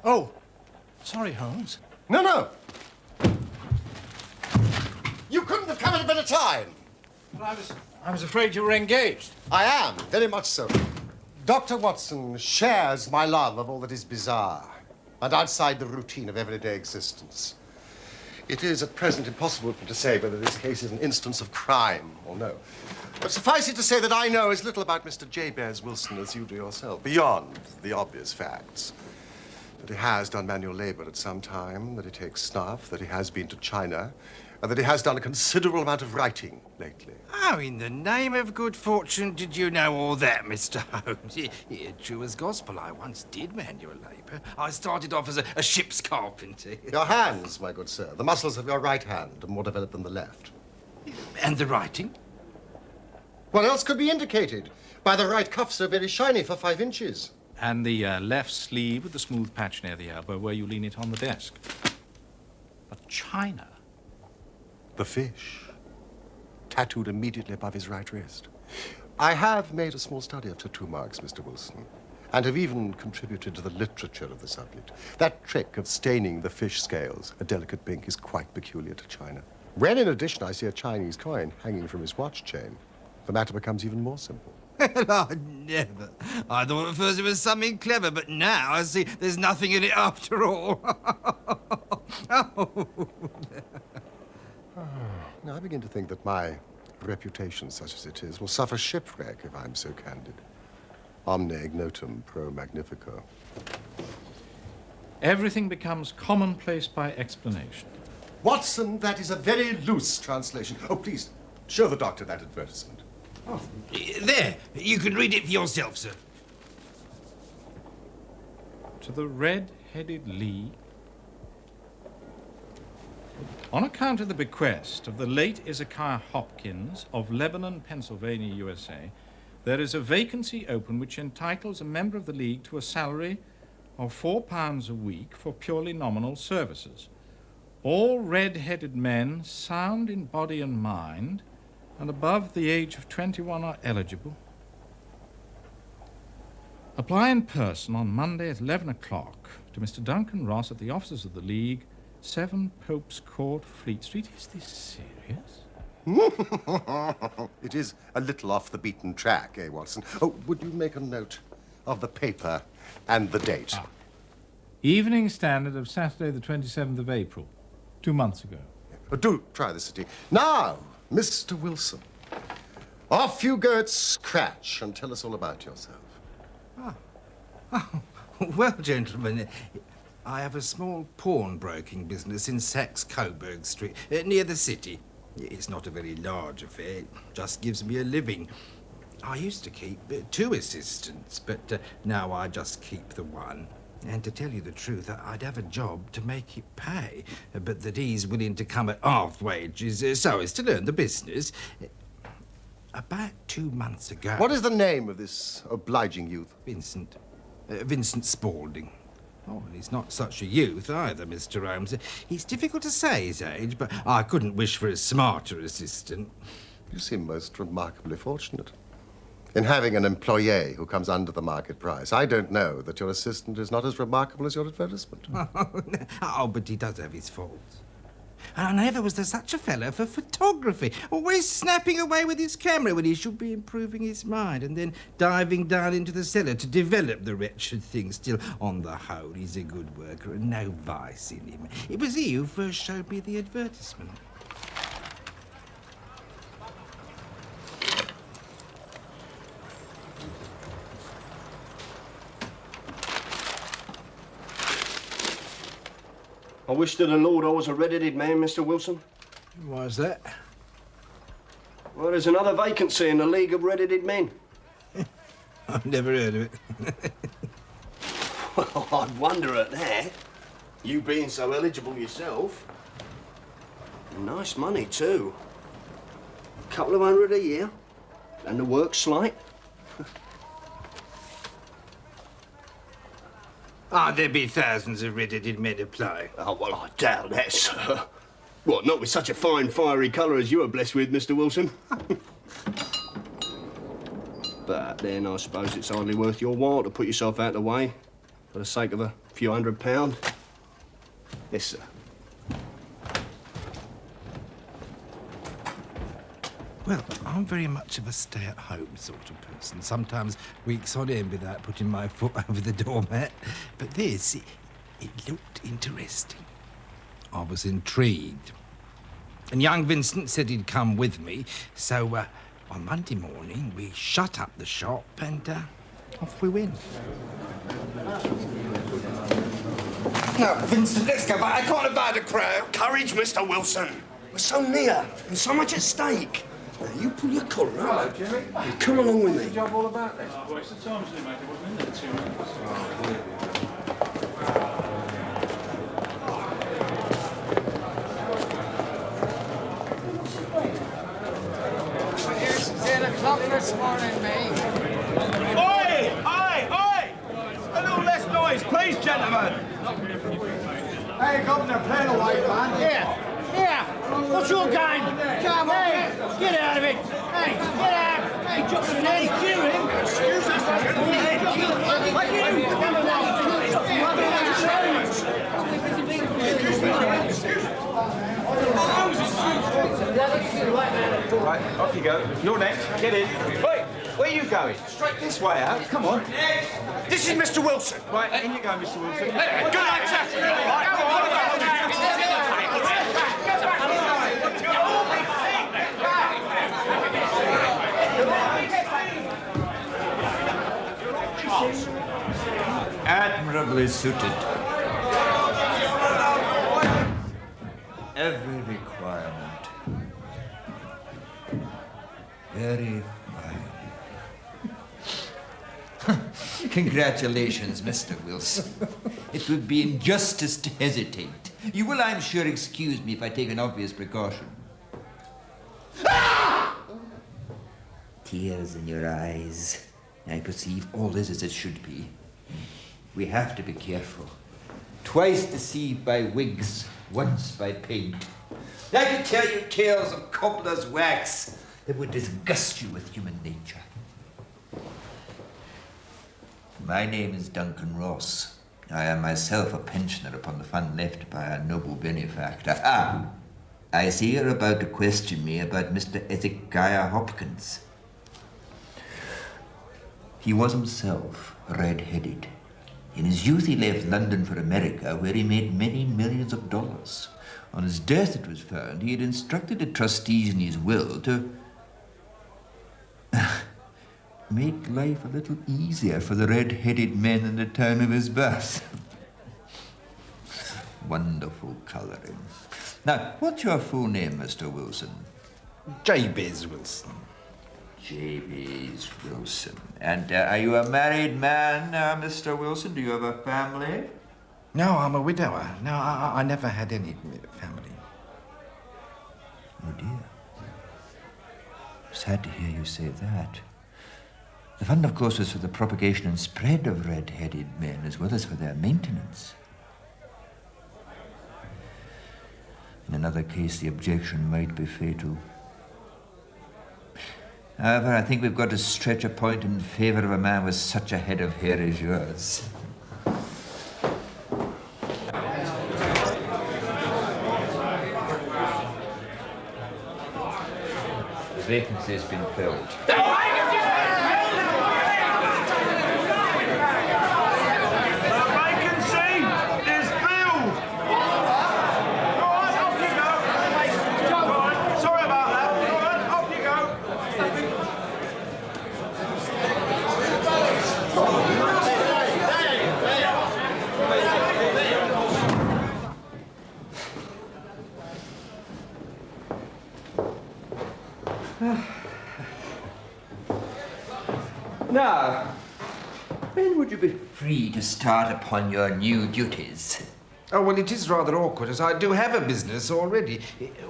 Oh, sorry, Holmes. No. You couldn't have come at a better time. Well, I was afraid you were engaged. I am, very much so. Dr. Watson shares my love of all that is bizarre and outside the routine of everyday existence. It is at present impossible to say whether this case is an instance of crime or no. But suffice it to say that I know as little about Mr. Jabez Wilson as you do yourself, beyond the obvious facts. That he has done manual labor at some time, that he takes snuff, that he has been to China, and that he has done a considerable amount of writing lately. How in the name of good fortune did you know all that, Mr. Holmes? True as gospel, I once did manual labor. I started off as a ship's carpenter. Your hands, my good sir. The muscles of your right hand are more developed than the left. And the writing? What else could be indicated by the right cuff so very shiny for 5 inches? And the left sleeve with the smooth patch near the elbow where you lean it on the desk. But China? The fish. tattooed immediately above his right wrist. I have made a small study of tattoo marks, Mr. Wilson, and have even contributed to the literature of the subject. That trick of staining the fish scales a delicate pink is quite peculiar to China. When, in addition, I see a Chinese coin hanging from his watch chain, the matter becomes even more simple. Oh, never. I thought at first it was something clever, but now I see there's nothing in it after all. Oh. Now, I begin to think that my reputation, such as it is, will suffer shipwreck if I'm so candid. Omne ignotum pro magnifico. Everything becomes commonplace by explanation. Watson, that is a very loose translation. Oh, please, show the doctor that advertisement. Oh. There, you can read it for yourself, sir. To the Red-Headed League. On account of the bequest of the late Ezekiah Hopkins of Lebanon, Pennsylvania, USA, there is a vacancy open which entitles a member of the League to a salary of £4 a week for purely nominal services. All red-headed men, sound in body and mind, and above the age of 21 are eligible. Apply in person on Monday at 11 o'clock to Mr. Duncan Ross at the offices of the League, 7 Pope's Court, Fleet Street. Is this serious? It is a little off the beaten track, eh, Watson? Oh, would you make a note of the paper and the date? Evening Standard of Saturday the 27th of April, 2 months ago. Do try the city. Now, Mr. Wilson, off you go at scratch and tell us all about yourself. Oh, well, gentlemen, I have a small pawnbroking business in Saxe-Coburg Street, near the city. It's not a very large affair, it just gives me a living. I used to keep 2 assistants, but now I just keep the one. And to tell you the truth, I'd have a job to make it pay, but that he's willing to come at half wages so as to learn the business. About 2 months ago... What is the name of this obliging youth? Vincent. Vincent Spaulding. Oh, and he's not such a youth either, Mr. Holmes. He's difficult to say his age, but I couldn't wish for a smarter assistant. You seem most remarkably fortunate in having an employee who comes under the market price. I don't know that your assistant is not as remarkable as your advertisement. Oh, but he does have his faults. And never was there such a fellow for photography, always snapping away with his camera when he should be improving his mind, and then diving down into the cellar to develop the wretched thing. Still, on the whole, he's a good worker and no vice in him. It was he who first showed me the advertisement. I wish to the Lord I was a red-headed man, Mr. Wilson. Why's that? Well, there's another vacancy in the League of Red-Headed Men. I've never heard of it. Well, I'd wonder at that. You being so eligible yourself. Nice money, too. A couple of $100 a year. And the work's slight. There'd be thousands of red-headed men apply. Oh, well, I doubt that, sir. What, not with such a fine, fiery colour as you are blessed with, Mr. Wilson? But then I suppose it's hardly worth your while to put yourself out of the way for the sake of a few £100. Yes, sir. Well, I'm very much of a stay-at-home sort of person. Sometimes weeks on end without putting my foot over the doormat. But this, it looked interesting. I was intrigued. And young Vincent said he'd come with me. So, on Monday morning, we shut up the shop and off we went. No, Vincent, let's go back. I can't abide a crowd. Courage, Mr. Wilson. We're so near and so much at stake. Now, you pull your collar up. Hello, Jimmy. And come along with me. Good job all about this. Oh, it's the times limit, it wasn't in there 2 minutes. Here's 10 o'clock this morning, mate. Oi! Oi! Oi! A little less noise, please, gentlemen. Hey, Governor, play the white man. Yeah. What's your game? Come on. Hey, Get out of it! Hey, get out! Hey, Johnson, hey, cue him! Excuse us, Right, off you go. You're next. Get in. Wait, where are you going? Straight this way out. Come on. This is Mr. Wilson. Right, in you go, Mr. Wilson. Good night, sir. Admirably suited. Every requirement. Very fine. Congratulations, Mr. Wilson. It would be injustice to hesitate. You will, I'm sure, excuse me if I take an obvious precaution. Tears in your eyes. I perceive all is as it should be. We have to be careful. Twice deceived by wigs, once by paint. I could tell you tales of cobbler's wax that would disgust you with human nature. My name is Duncan Ross. I am myself a pensioner upon the fund left by a noble benefactor. Ah, I see you're about to question me about Mr. Ezekiah Hopkins. He was himself red-headed. In his youth, he left London for America, where he made many millions of dollars. On his death, it was found, he had instructed the trustees in his will to make life a little easier for the red-headed men in the time of his birth. Wonderful colouring. Now, what's your full name, Mr. Wilson? Jabez Wilson. Jabez Wilson. And are you a married man, Mr. Wilson? Do you have a family? No, I'm a widower. No, I never had any family. Oh, dear. Sad to hear you say that. The fund, of course, was for the propagation and spread of red-headed men, as well as for their maintenance. In another case, the objection might be fatal. However, I think we've got to stretch a point in favor of a man with such a head of hair as yours. The vacancy has been filled. Now, when would you be free to start upon your new duties? Oh, well, it is rather awkward, as I do have a business already.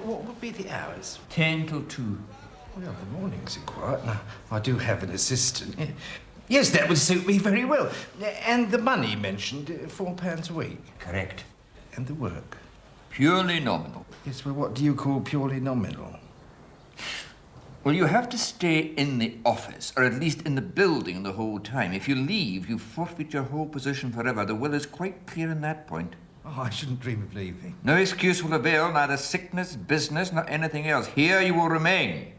What would be the hours? 10 till 2. Well, the mornings are quiet. Now, I do have an assistant. Yes, that would suit me very well. And the money mentioned, £4 a week. Correct. And the work? Purely nominal. Yes, well, what do you call purely nominal? Well, you have to stay in the office, or at least in the building the whole time. If you leave, you forfeit your whole position forever. The will is quite clear on that point. Oh, I shouldn't dream of leaving. No excuse will avail, neither sickness, business, nor anything else. Here you will remain,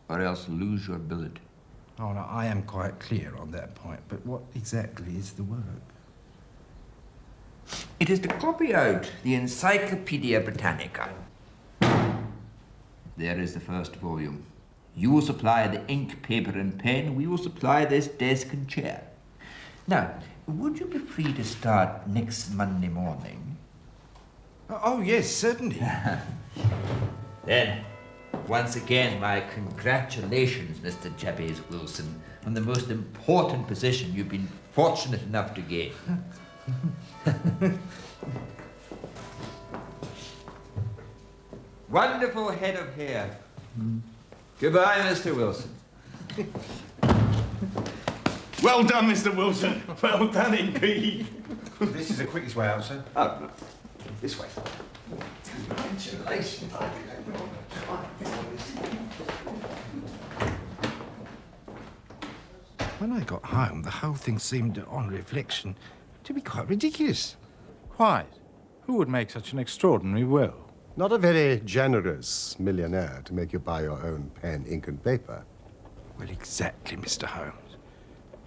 or else lose your billet. Oh, no, I am quite clear on that point, but what exactly is the work? It is to copy out the Encyclopedia Britannica. There is the first volume. You will supply the ink, paper, and pen. We will supply this desk and chair. Now, would you be free to start next Monday morning? Oh, yes, certainly. Then, once again, my congratulations, Mr. Jabez Wilson, on the most important position you've been fortunate enough to gain. Wonderful head of hair. Goodbye, Mr. Wilson. Well done, Mr. Wilson. Well done indeed. This is the quickest way out, sir. Oh, This way. congratulations. When I got home, the whole thing seemed, on reflection, to be quite ridiculous. Quite. Who would make such an extraordinary will? Not a very generous millionaire to make you buy your own pen, ink, and paper. Well, exactly, Mr. Holmes.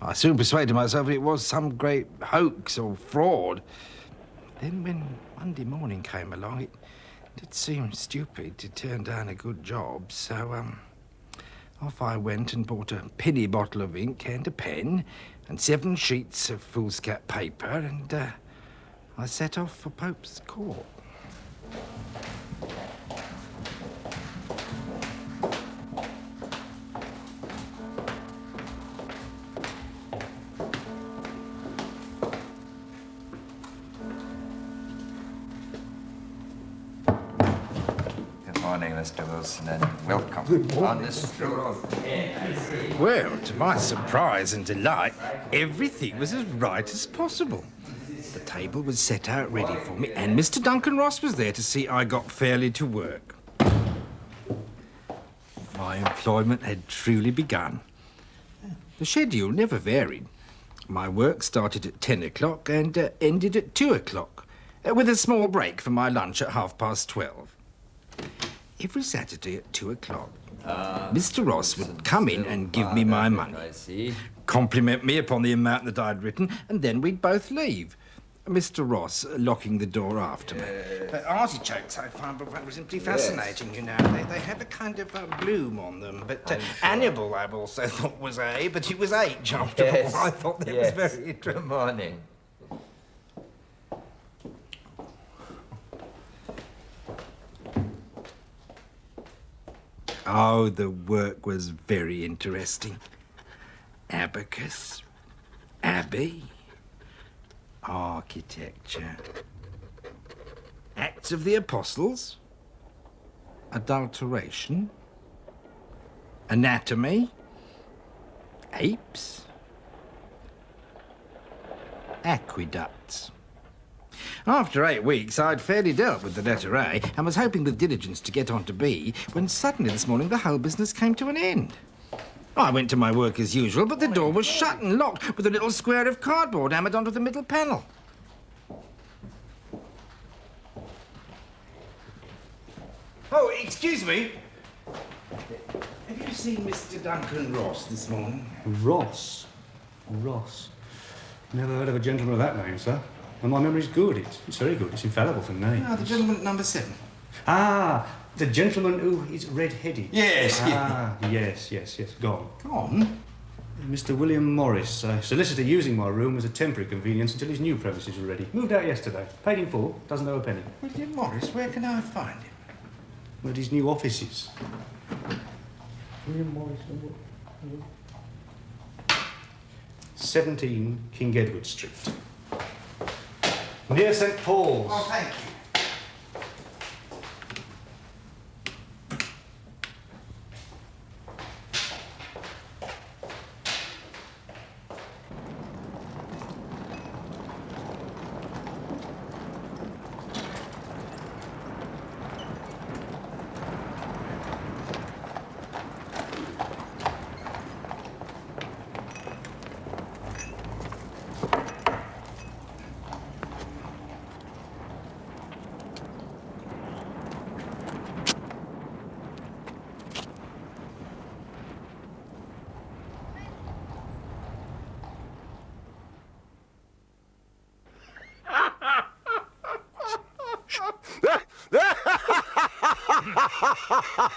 I soon persuaded myself it was some great hoax or fraud. Then when Monday morning came along, it did seem stupid to turn down a good job, so, off I went and bought a penny bottle of ink and a pen and 7 sheets of foolscap paper, and, I set off for Pope's Court. Good morning, Mr. Wilson, and welcome on this stroll of air, I see. Well, to my surprise and delight, everything was as right as possible. The table was set out ready for me, and Mr. Duncan Ross was there to see I got fairly to work. My employment had truly begun. The schedule never varied. My work started at 10 o'clock and ended at 2 o'clock, with a small break for my lunch at 12:30. Every Saturday at 2 o'clock, Mr. Ross would come in and give me my money, I see. compliment me upon the amount that I'd written, and then we'd both leave. Mr. Ross locking the door after me. Artichokes, I find, were simply fascinating, you know. They have a kind of bloom on them. But Hannibal, I've also thought was A, but it was H after all. I thought that was very interesting. Good morning. Oh, the work was very interesting. Abacus, abbey, architecture, Acts of the Apostles, adulteration, anatomy, apes, aqueducts. After 8 weeks, I'd fairly dealt with the letter A and was hoping with diligence to get on to B, when suddenly this morning the whole business came to an end. I went to my work as usual, but the door was shut and locked with a little square of cardboard hammered onto the middle panel. Oh, excuse me. Have you seen Mr. Duncan Ross this morning? Ross? Never heard of a gentleman of that name, sir. And my memory's good. It's very good. It's infallible for names. Ah, the gentleman at number 7. Ah, the gentleman who is red-headed. Yes, yes. Gone. Gone? Mr. William Morris, a solicitor using my room as a temporary convenience until his new premises were ready. Moved out yesterday. Paid in full. Doesn't owe a penny. William Morris, where can I find him? At his new offices. William Morris. 17 King Edward Street. Near St. Paul's. Oh, thank you.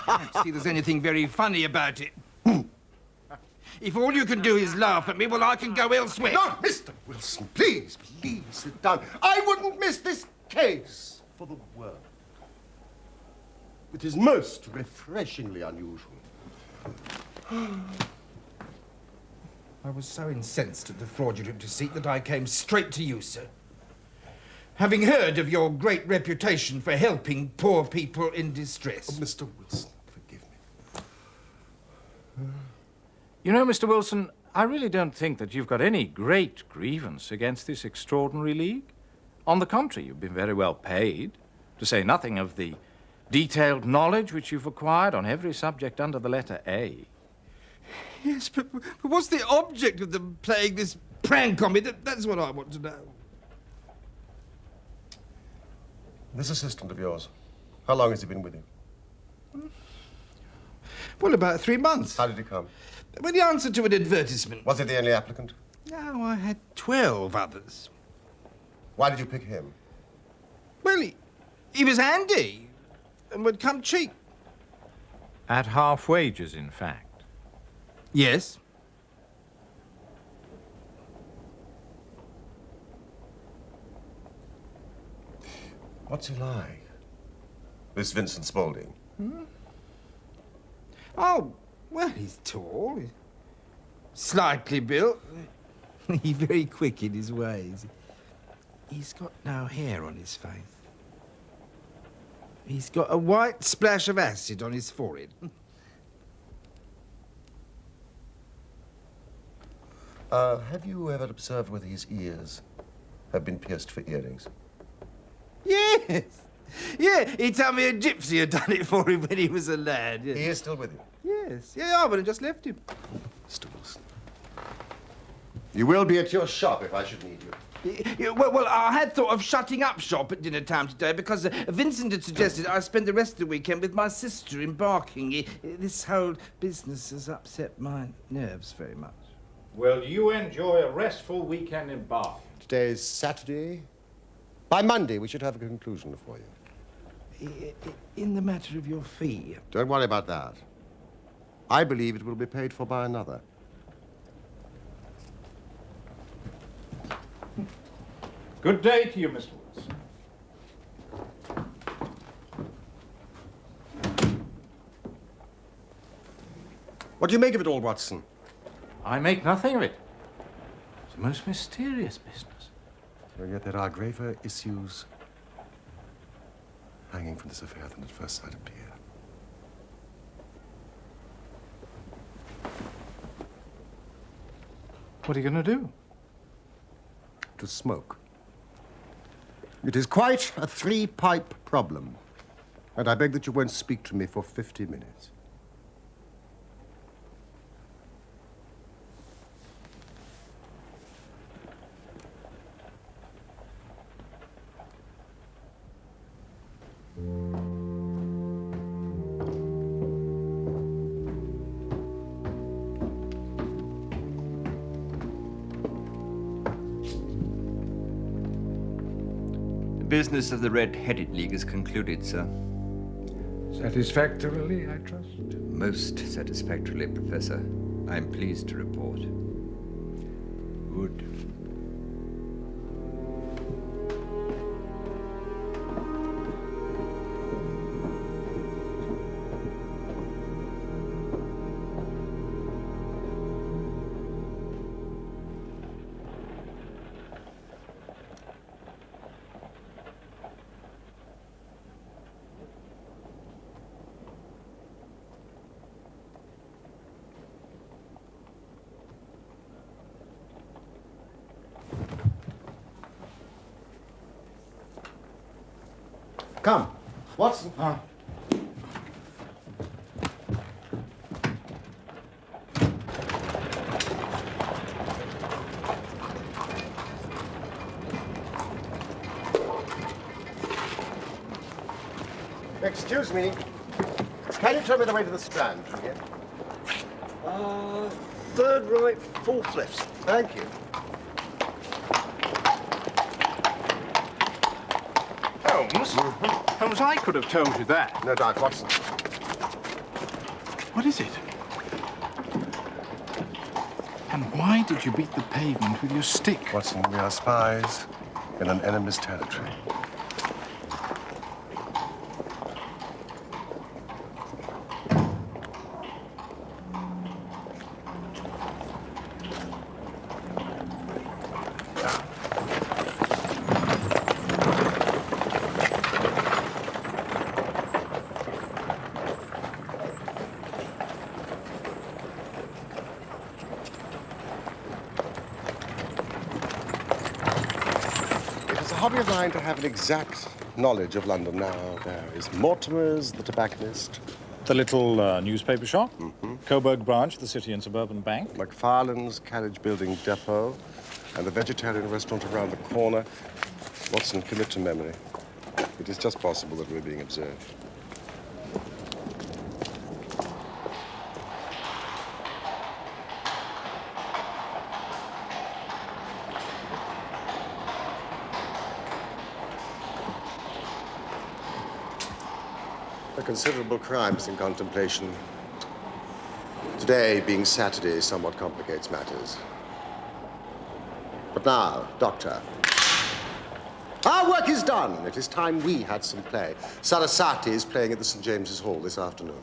I don't see there's anything very funny about it. If all you can do is laugh at me, well, I can go elsewhere. No, Mr. Wilson, please sit down. I wouldn't miss this case for the world. It is most refreshingly unusual. I was so incensed at the fraudulent deceit that I came straight to you, sir. Having heard of your great reputation for helping poor people in distress. Oh, Mr. Wilson, forgive me. You know, Mr. Wilson, I really don't think that you've got any great grievance against this extraordinary league. On the contrary, you've been very well paid, to say nothing of the detailed knowledge which you've acquired on every subject under the letter A. Yes, but what's the object of them playing this prank on me? That's what I want to know. This assistant of yours, how long has he been with you? Well, about 3 months. How did he come? Well, he answered to an advertisement. Was he the only applicant? No, I had 12 others. Why did you pick him? Well, he was handy and would come cheap. At half wages, in fact. Yes. What's he like? This Vincent Spaulding? Oh, well, he's tall, he's slightly built. He's very quick in his ways. He's got no hair on his face. He's got a white splash of acid on his forehead. Have you ever observed whether his ears have been pierced for earrings? Yes. Yeah, he told me a gypsy had done it for him when he was a lad. He is still with you? Yes. Yeah, I went and just left him. Mr. Wilson. You will be at your shop if I should need you. Well, I had thought of shutting up shop at dinner time today because Vincent had suggested I spend the rest of the weekend with my sister in Barking. This whole business has upset my nerves very much. Well, you enjoy a restful weekend in Bath. Today's Saturday. By Monday, we should have a conclusion for you. In the matter of your fee. Don't worry about that. I believe it will be paid for by another. Good day to you, Mr. Wilson. What do you make of it all, Watson? I make nothing of it. It's a most mysterious business. And yet there are graver issues hanging from this affair than at first sight appear. What are you going to do? To smoke. It is quite a three-pipe problem, and I beg that you won't speak to me for 50 minutes. The business of the Red-Headed League is concluded, sir. Satisfactorily, I trust. Most satisfactorily, Professor. I am pleased to report. Good. Come, Watson. Excuse me. Can you tell me the way to the Strand from here? Third right, fourth left. Thank you. Holmes? Holmes, I could have told you that. No doubt, Watson. What is it? And why did you beat the pavement with your stick? Watson, we are spies in an enemy's territory. Hobby of mine to have an exact knowledge of London now. There is Mortimer's, the tobacconist, The little newspaper shop, Coburg branch of the City and Suburban Bank. McFarlane's carriage building depot, and the vegetarian restaurant around the corner. Watson, commit to memory. It is just possible that we're being observed. A considerable crime is in contemplation. Today, being Saturday, somewhat complicates matters. But now, Doctor, our work is done. It is time we had some play. Sarasate is playing at the St. James's Hall this afternoon.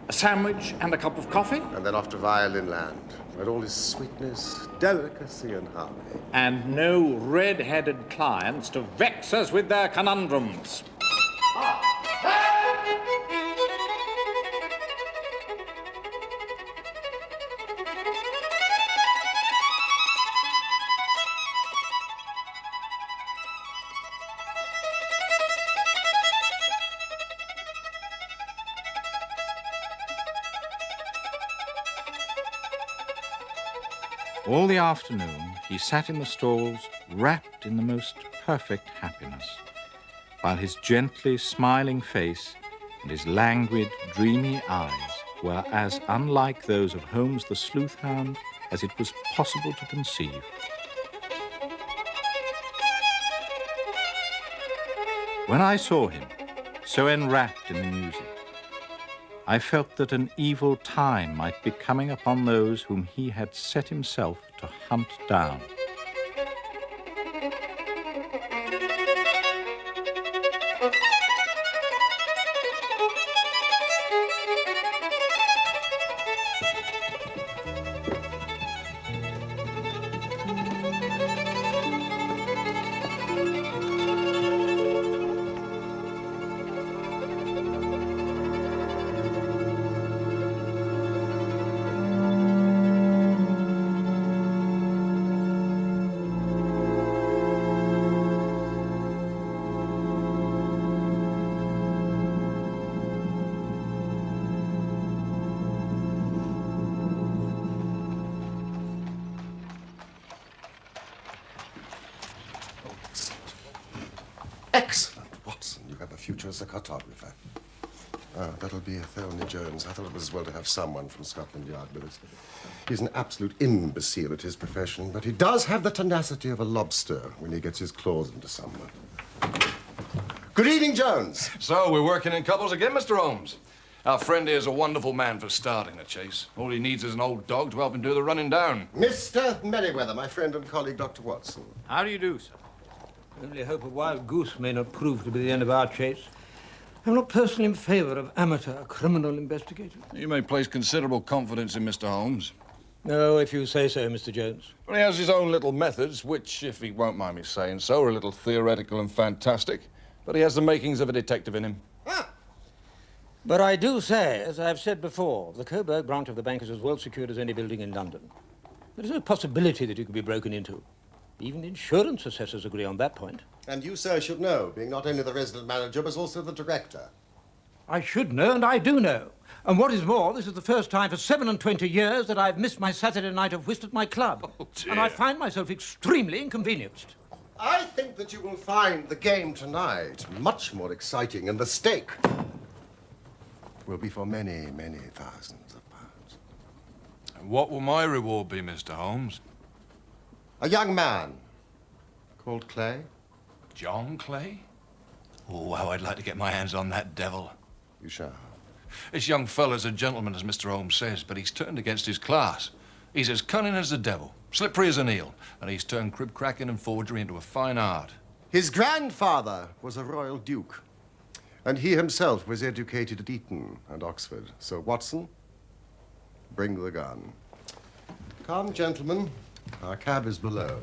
A sandwich and a cup of coffee. And then off to Violin Land, where all is sweetness, delicacy, and harmony. And no red-headed clients to vex us with their conundrums. All the afternoon, he sat in the stalls, wrapped in the most perfect happiness, while his gently smiling face and his languid, dreamy eyes were as unlike those of Holmes the sleuth hound as it was possible to conceive. When I saw him, so enwrapped in the music, I felt that an evil time might be coming upon those whom he had set himself to hunt down. Excellent, Watson. You have a future as a cartographer. Ah, that'll be Thelmy Jones. I thought it was as well to have someone from Scotland Yard with us. He's an absolute imbecile at his profession, but he does have the tenacity of a lobster when he gets his claws into someone. Good evening, Jones. So, we're working in couples again, Mr. Holmes. Our friend here is a wonderful man for starting the chase. All he needs is an old dog to help him do the running down. Mr. Merriweather, my friend and colleague, Dr. Watson. How do you do, sir? Only hope a wild goose may not prove to be the end of our chase. I'm not personally in favor of amateur criminal investigators. You may place considerable confidence in Mr. Holmes. No, if you say so, Mr. Jones. Well, he has his own little methods, which, if he won't mind me saying so, are a little theoretical and fantastic. But he has the makings of a detective in him. Ah, But I do say, as I've said before, the Coburg branch of the bank is as well secured as any building in London. There is no possibility that you could be broken into. Even the insurance assessors agree on that point. and you, sir, should know, being not only the resident manager, but also the director. I should know, and I do know. And what is more, this is the first time for 27 years that I've missed my Saturday night of whist at my club. Oh, dear. And I find myself extremely inconvenienced. I think that you will find the game tonight much more exciting, and the stake will be for many, many thousands of pounds. And what will my reward be, Mr. Holmes? A young man called Clay. John Clay? Oh, how I'd like to get my hands on that devil. You shall. This young fella's a gentleman, as Mr. Holmes says, but he's turned against his class. He's as cunning as the devil, slippery as an eel, and he's turned crib-cracking and forgery into a fine art. His grandfather was a royal duke, and he himself was educated at Eton and Oxford. So, Watson, bring the gun. Come, gentlemen. Our cab is below.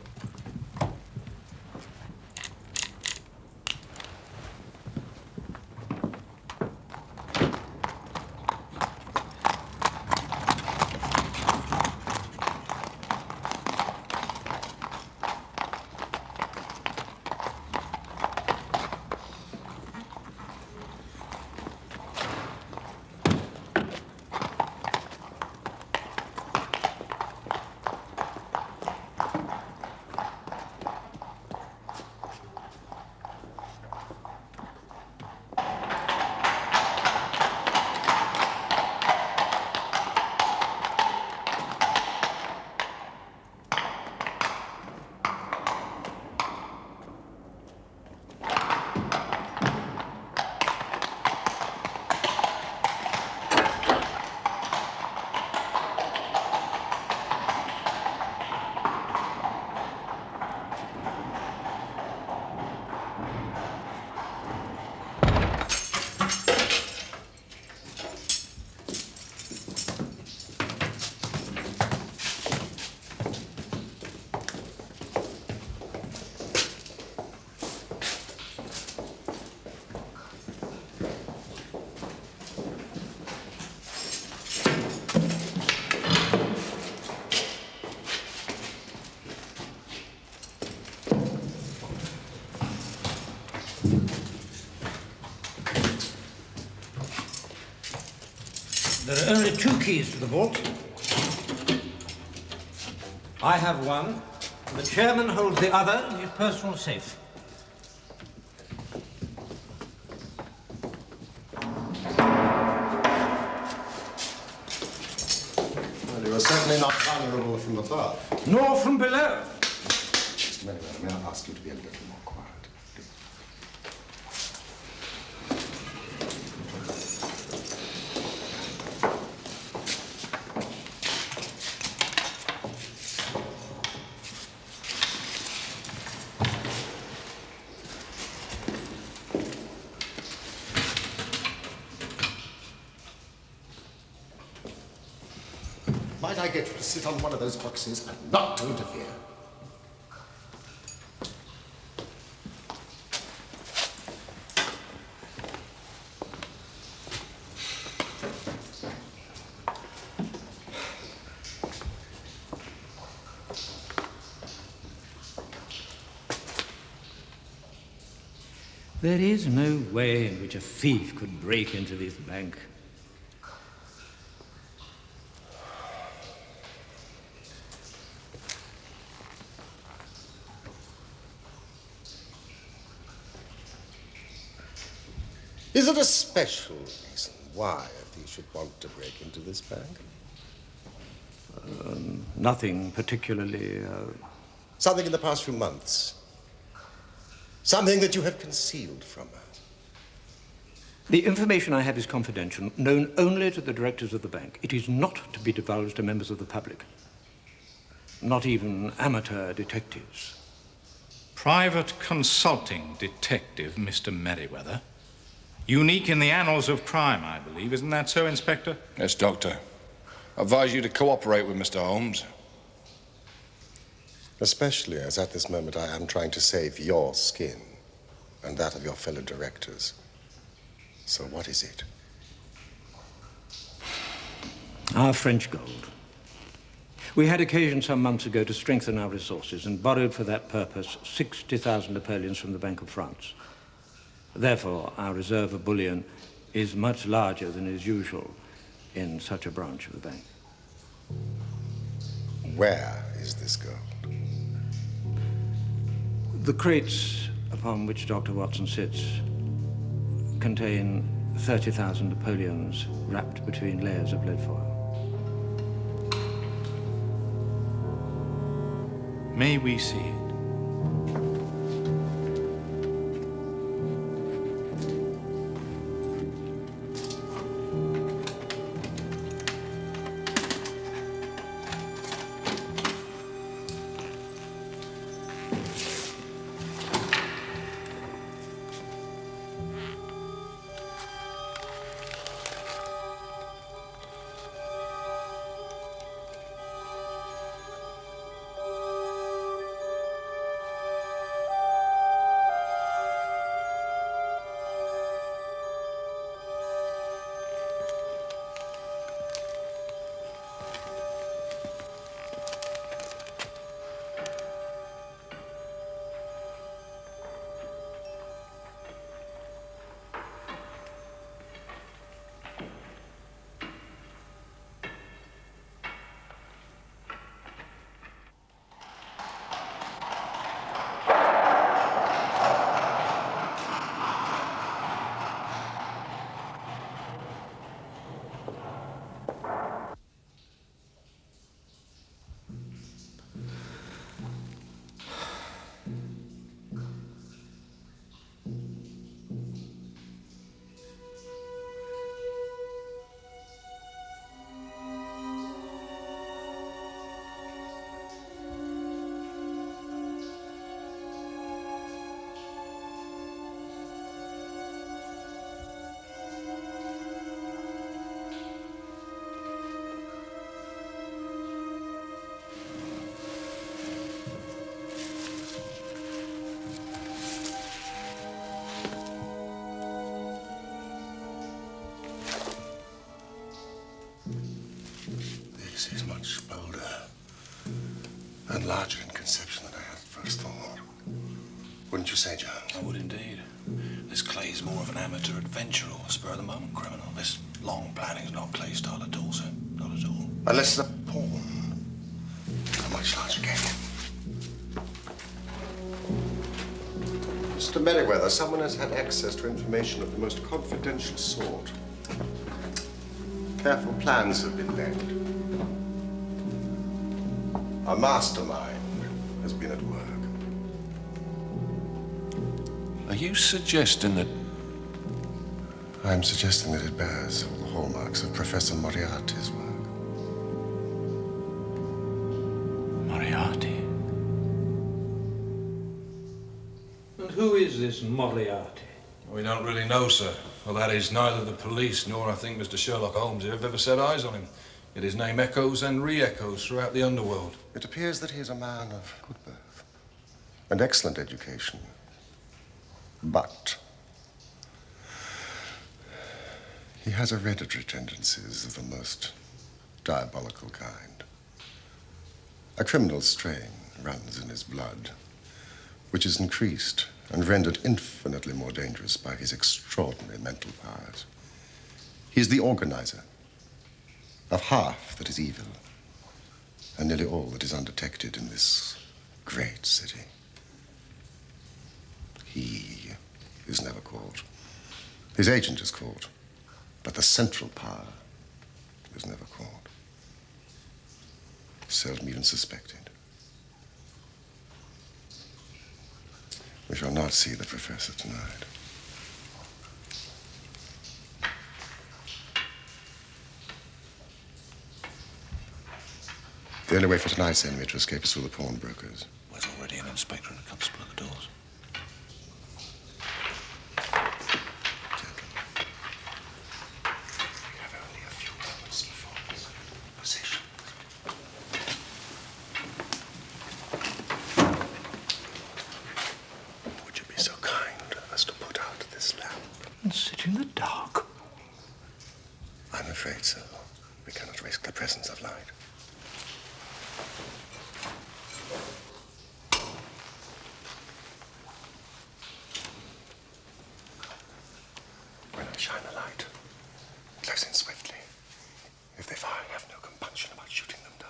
are 2 keys to the vault. I have one. The chairman holds the other in his personal safe. Well, you are certainly not vulnerable from above. Nor from below. Mr. Merriweather, may I ask you to be a little more quiet? Might I get you to sit on one of those boxes and not to interfere? There is no way in which a thief could break into this bank. Is it a special reason why a thief should want to break into this bank? Nothing particularly. Something in the past few months? Something that you have concealed from us? The information I have is confidential, known only to the directors of the bank. It is not to be divulged to members of the public, not even amateur detectives. Private consulting detective, Mr. Merriweather. Unique in the annals of crime, I believe. Isn't that so, Inspector? Yes, Doctor. I advise you to cooperate with Mr. Holmes. Especially as at this moment I am trying to save your skin and that of your fellow directors. So what is it? Our French gold. We had occasion some months ago to strengthen our resources and borrowed for that purpose 60,000 napoleons from the Bank of France. Therefore, our reserve of bullion is much larger than is usual in such a branch of the bank. Where is this gold? The crates upon which Dr. Watson sits contain 30,000 napoleons wrapped between layers of lead foil. May we see it? This is much bolder and larger in conception than I had first thought. Wouldn't you say, Jones? I would indeed. This Clay's more of an amateur adventurer or spur-of-the-moment criminal. This long planning's not Clay's style at all, sir. Unless it's a pawn. A much larger game. Mr. Merriweather, someone has had access to information of the most confidential sort. Careful plans have been laid. A mastermind has been at work. Are you suggesting that... I'm suggesting that it bears all the hallmarks of Professor Moriarty's work. Moriarty? And who is this Moriarty? We don't really know, sir. Well, that is, neither the police nor, I think, Mr. Sherlock Holmes have ever set eyes on him. Yet his name echoes and re-echoes throughout the underworld. It appears that he is a man of good birth and excellent education. But he has hereditary tendencies of the most diabolical kind. A criminal strain runs in his blood, which is increased and rendered infinitely more dangerous by his extraordinary mental powers. He is the organizer of half that is evil and nearly all that is undetected in this great city. He is never caught. His agent is caught, but the central power is never caught. Seldom even suspected. We shall not see the professor tonight. The only way for tonight's enemy to escape is through the pawnbrokers. There's already an inspector and a constable at the doors. We have only a few moments before possession. Would you be so kind as to put out this lamp? And sit in the dark? I'm afraid so. We cannot risk the presence of light. When I shine a light, close in swiftly. If they fire, I have no compunction about shooting them down.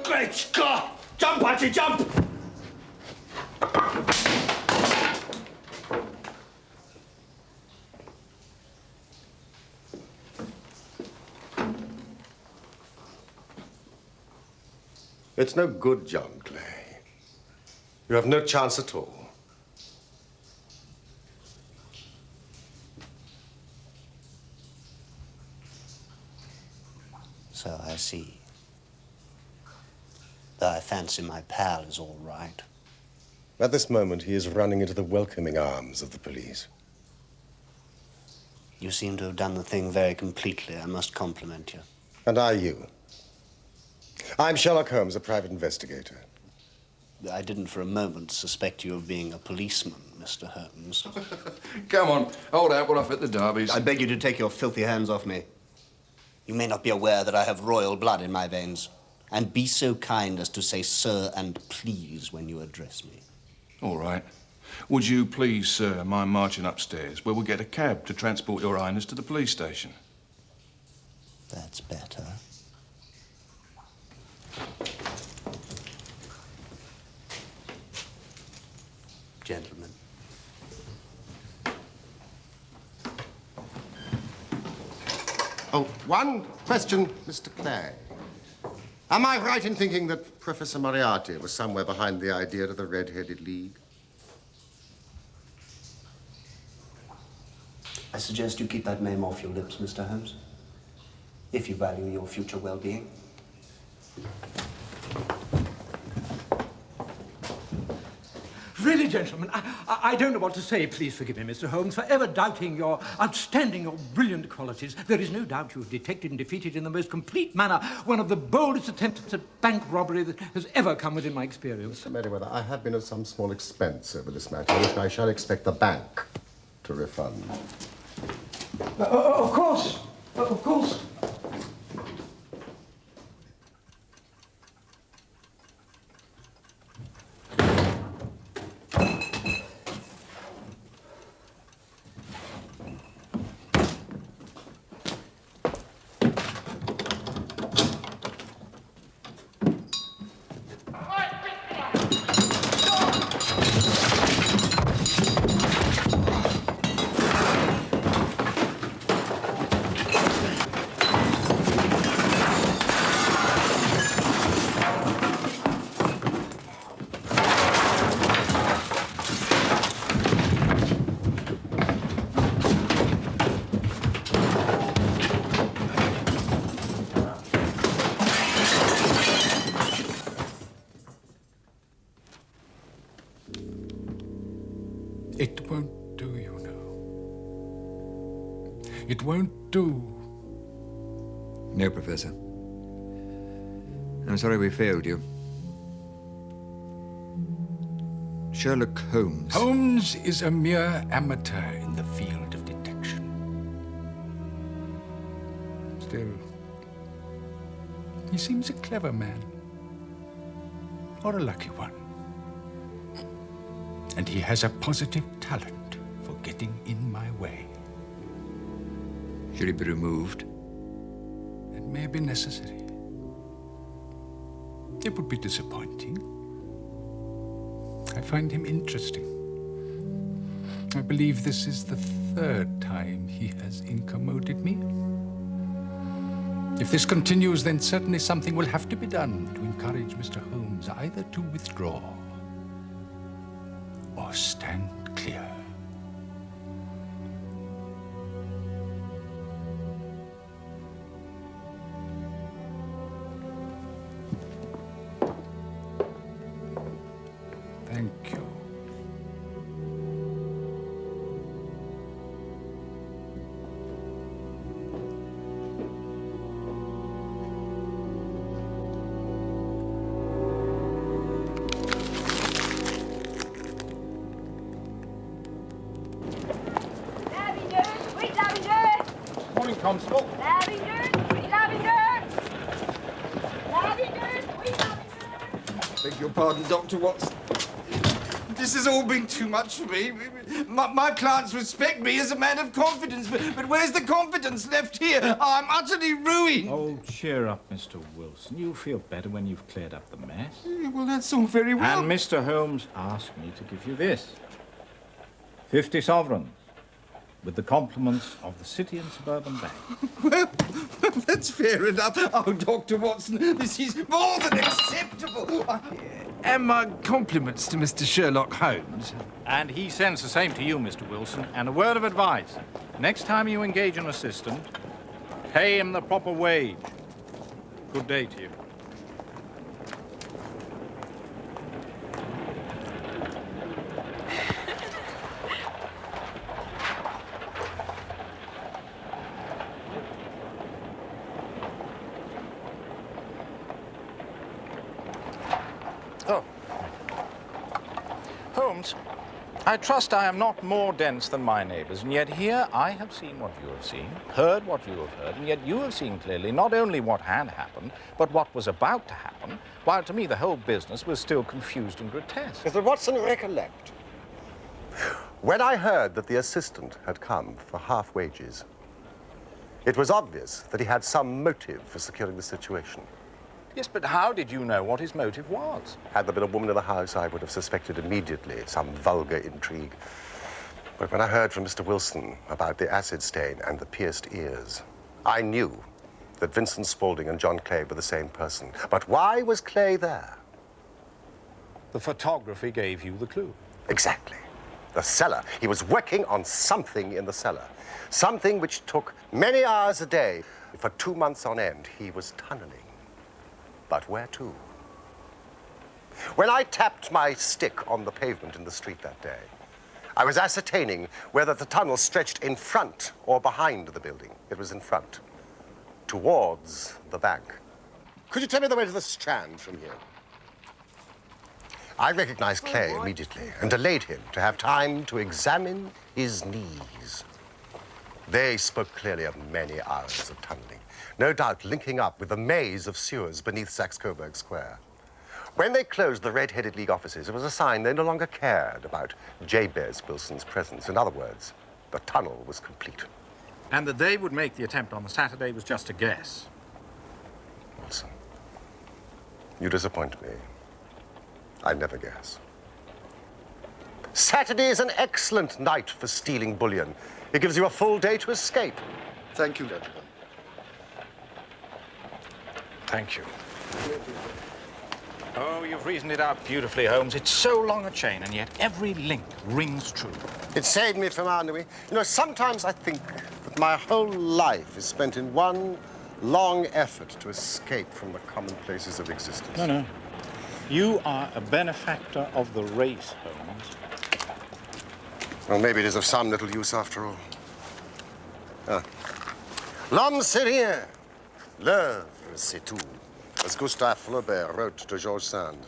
Great Scott! Jump, Archie, jump! It's no good, John Clay. You have no chance at all. So I see. Though I fancy my pal is all right. At this moment, he is running into the welcoming arms of the police. You seem to have done the thing very completely. I must compliment you. And are you? I'm Sherlock Holmes, a private investigator. I didn't for a moment suspect you of being a policeman, Mr. Holmes. Come on, hold out. We're off at the Derbies. I beg you to take your filthy hands off me. You may not be aware that I have royal blood in my veins. And be so kind as to say sir and please when you address me. All right. Would you please, sir, mind marching upstairs where we'll get a cab to transport your highness to the police station? That's better. Gentlemen. Oh, one question, Mr. Clay. Am I right in thinking that Professor Moriarty was somewhere behind the idea of the Red-Headed League? I suggest you keep that name off your lips, Mr. Holmes, if you value your future well-being. Really, gentlemen, I don't know what to say. Please forgive me, Mr. Holmes, for ever doubting your outstanding, your brilliant qualities. There is no doubt you have detected and defeated in the most complete manner one of the boldest attempts at bank robbery that has ever come within my experience. Mr. Merriweather, I have been at some small expense over this matter, which I shall expect the bank to refund. Of course. Of course. It won't do, you know. It won't do. No, Professor. I'm sorry we failed you. Sherlock Holmes. Holmes is a mere amateur in the field of detection. Still, he seems a clever man. Or a lucky one. And he has a positive talent for getting in my way. Should he be removed? It may be necessary. It would be disappointing. I find him interesting. I believe this is the third time he has incommoded me. If this continues, then certainly something will have to be done to encourage Mr. Holmes either to withdraw or stand clear. Thank you. Morning, Constable. Beg your pardon, Dr. Watson. This has all been too much for me. My clients respect me as a man of confidence, but where's the confidence left here? I'm utterly ruined. Oh, cheer up, Mr. Wilson. You'll feel better when you've cleared up the mess. Well, that's all very well. And Mr. Holmes asked me to give you this. 50 sovereigns, with the compliments of the City and Suburban Bank. Well, that's fair enough. Oh, Dr. Watson, this is more than acceptable. And my compliments to Mr. Sherlock Holmes. And he sends the same to you, Mr. Wilson. And a word of advice. Next time you engage an assistant, pay him the proper wage. Good day to you. Oh. Holmes, I trust I am not more dense than my neighbours, and yet here I have seen what you have seen, heard what you have heard, and yet you have seen clearly not only what had happened, but what was about to happen, while to me the whole business was still confused and grotesque. Mr. Watson, recollect. When I heard that the assistant had come for half wages, it was obvious that he had some motive for securing the situation. Yes, but how did you know what his motive was? Had there been a woman in the house, I would have suspected immediately some vulgar intrigue. But when I heard from Mr. Wilson about the acid stain and the pierced ears, I knew that Vincent Spaulding and John Clay were the same person. But why was Clay there? The photography gave you the clue. Exactly. The cellar. He was working on something in the cellar. Something which took many hours a day. For 2 months on end, he was tunneling. But where to? When I tapped my stick on the pavement in the street that day, I was ascertaining whether the tunnel stretched in front or behind the building. It was in front, towards the bank. Could you tell me the way to the Strand from here? I recognized Clay immediately and delayed him to have time to examine his knees. They spoke clearly of many hours of tunneling, no doubt linking up with the maze of sewers beneath Saxe-Coburg Square. When they closed the Red-Headed League offices, it was a sign they no longer cared about Jabez Wilson's presence. In other words, the tunnel was complete. And that they would make the attempt on the Saturday was just a guess. Wilson, you disappoint me. I never guess. Saturday is an excellent night for stealing bullion. It gives you a full day to escape. Thank you, gentlemen. Thank you. Oh, you've reasoned it out beautifully, Holmes. It's so long a chain, and yet every link rings true. It saved me from ennui. You know, sometimes I think that my whole life is spent in one long effort to escape from the commonplaces of existence. No. You are a benefactor of the race, Holmes. Well, maybe it is of some little use after all. L'homme c'est rien, l'œuvre c'est tout, as Gustave Flaubert wrote to George Sand.